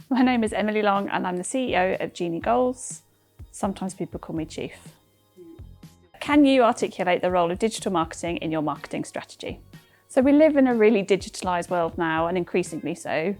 My name is Emily Long and I'm the CEO of Genie Goals. Sometimes people call me Chief. Can you articulate the role of digital marketing in your marketing strategy? So we live in a really digitalised world now, and increasingly so.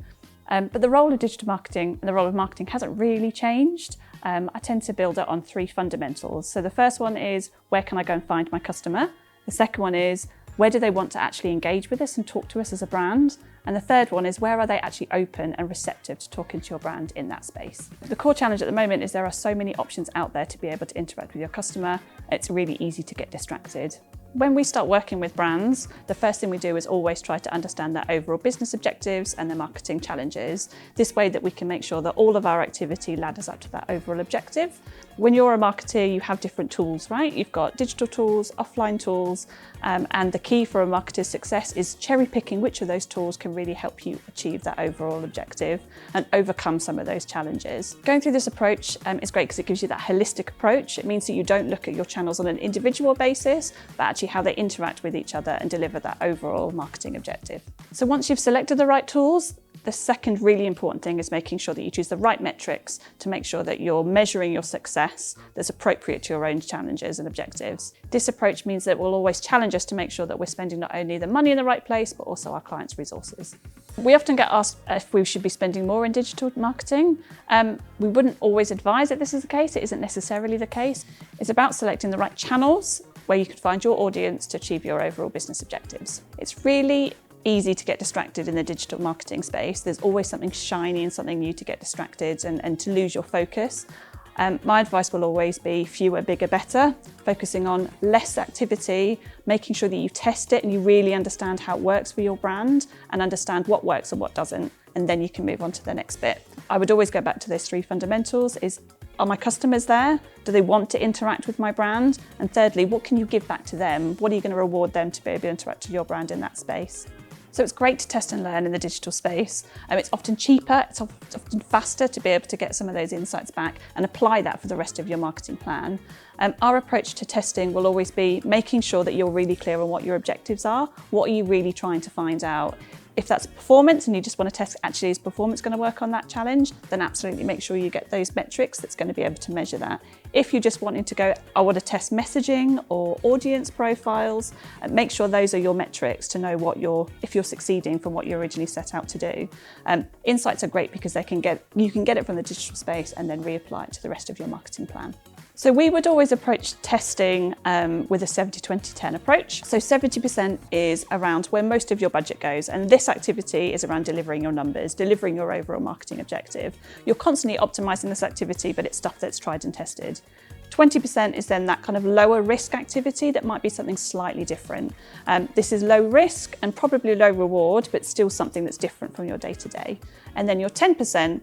But the role of digital marketing and the role of marketing hasn't really changed. I tend to build it on three fundamentals. So the first one is, where can I go and find my customer? The second one is, where do they want to actually engage with us and talk to us as a brand? And the third one is, where are they actually open and receptive to talking to your brand in that space? The core challenge at the moment is there are so many options out there to be able to interact with your customer. It's really easy to get distracted. When we start working with brands, the first thing we do is always try to understand their overall business objectives and their marketing challenges. This way that we can make sure that all of our activity ladders up to that overall objective. When you're a marketer, you have different tools, right? You've got digital tools, offline tools, and the key for a marketer's success is cherry picking which of those tools can really help you achieve that overall objective and overcome some of those challenges. Going through this approach is great because it gives you that holistic approach. It means that you don't look at your channels on an individual basis, but actually how they interact with each other and deliver that overall marketing objective. So once you've selected the right tools, the second really important thing is making sure that you choose the right metrics to make sure that you're measuring your success that's appropriate to your own challenges and objectives. This approach means that it will always challenge us to make sure that we're spending not only the money in the right place, but also our clients' resources. We often get asked if we should be spending more in digital marketing. We wouldn't always advise that this is the case. It isn't necessarily the case. It's about selecting the right channels where you can find your audience to achieve your overall business objectives. It's really easy to get distracted in the digital marketing space. There's always something shiny and something new to get distracted and to lose your focus. My advice will always be fewer, bigger, better, focusing on less activity, making sure that you test it and you really understand how it works for your brand and understand what works and what doesn't, and then you can move on to the next bit. I would always go back to those three fundamentals: are my customers there? Do they want to interact with my brand? And thirdly, what can you give back to them? What are you going to reward them to be able to interact with your brand in that space? So it's great to test and learn in the digital space. It's often cheaper, it's often faster to be able to get some of those insights back and apply that for the rest of your marketing plan. Our approach to testing will always be making sure that you're really clear on what your objectives are. What are you really trying to find out? If that's performance and you just want to test, actually, is performance going to work on that challenge? Then absolutely make sure you get those metrics that's going to be able to measure that. If you're just wanting to go, I want to test messaging or audience profiles, make sure those are your metrics to know if you're succeeding from what you originally set out to do. Insights are great because you can get it from the digital space and then reapply it to the rest of your marketing plan. So we would always approach testing with a 70-20-10 approach. So 70% is around where most of your budget goes, and this activity is around delivering your numbers, delivering your overall marketing objective. You're constantly optimizing this activity, but it's stuff that's tried and tested. 20% is then that kind of lower risk activity that might be something slightly different. This is low risk and probably low reward, but still something that's different from your day-to-day. And then your 10%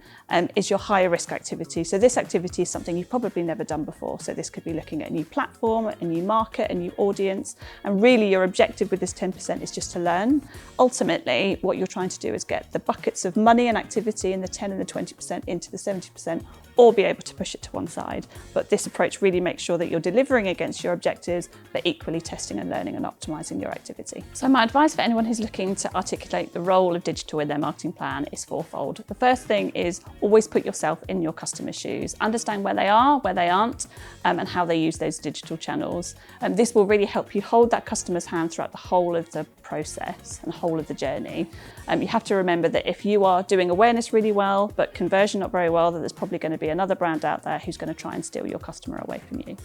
is your higher risk activity. So this activity is something you've probably never done before. So this could be looking at a new platform, a new market, a new audience. And really your objective with this 10% is just to learn. Ultimately, what you're trying to do is get the buckets of money and activity in the 10 and the 20% into the 70%, or be able to push it to one side. But this approach really makes sure that you're delivering against your objectives, but equally testing and learning and optimizing your activity. So my advice for anyone who's looking to articulate the role of digital in their marketing plan is fourfold. The first thing is always put yourself in your customer's shoes. Understand where they are, where they aren't, and how they use those digital channels. This will really help you hold that customer's hand throughout the whole of the process and the whole of the journey. You have to remember that if you are doing awareness really well, but conversion not very well, that there's probably going to be another brand out there who's going to try and steal your customer away from you.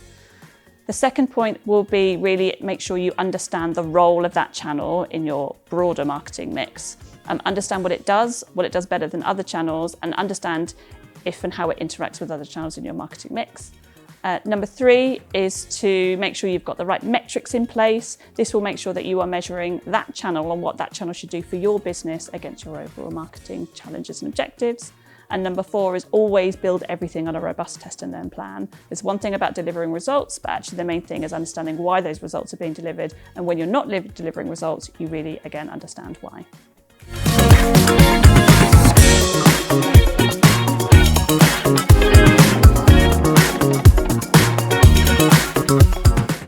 The second point will be really make sure you understand the role of that channel in your broader marketing mix. Understand what it does better than other channels, and understand if and how it interacts with other channels in your marketing mix. Number 3 is to make sure you've got the right metrics in place. This will make sure that you are measuring that channel and what that channel should do for your business against your overall marketing challenges and objectives. And number 4 is always build everything on a robust test and learn plan. There's one thing about delivering results, but actually the main thing is understanding why those results are being delivered. And when you're not delivering results, you really, again, understand why.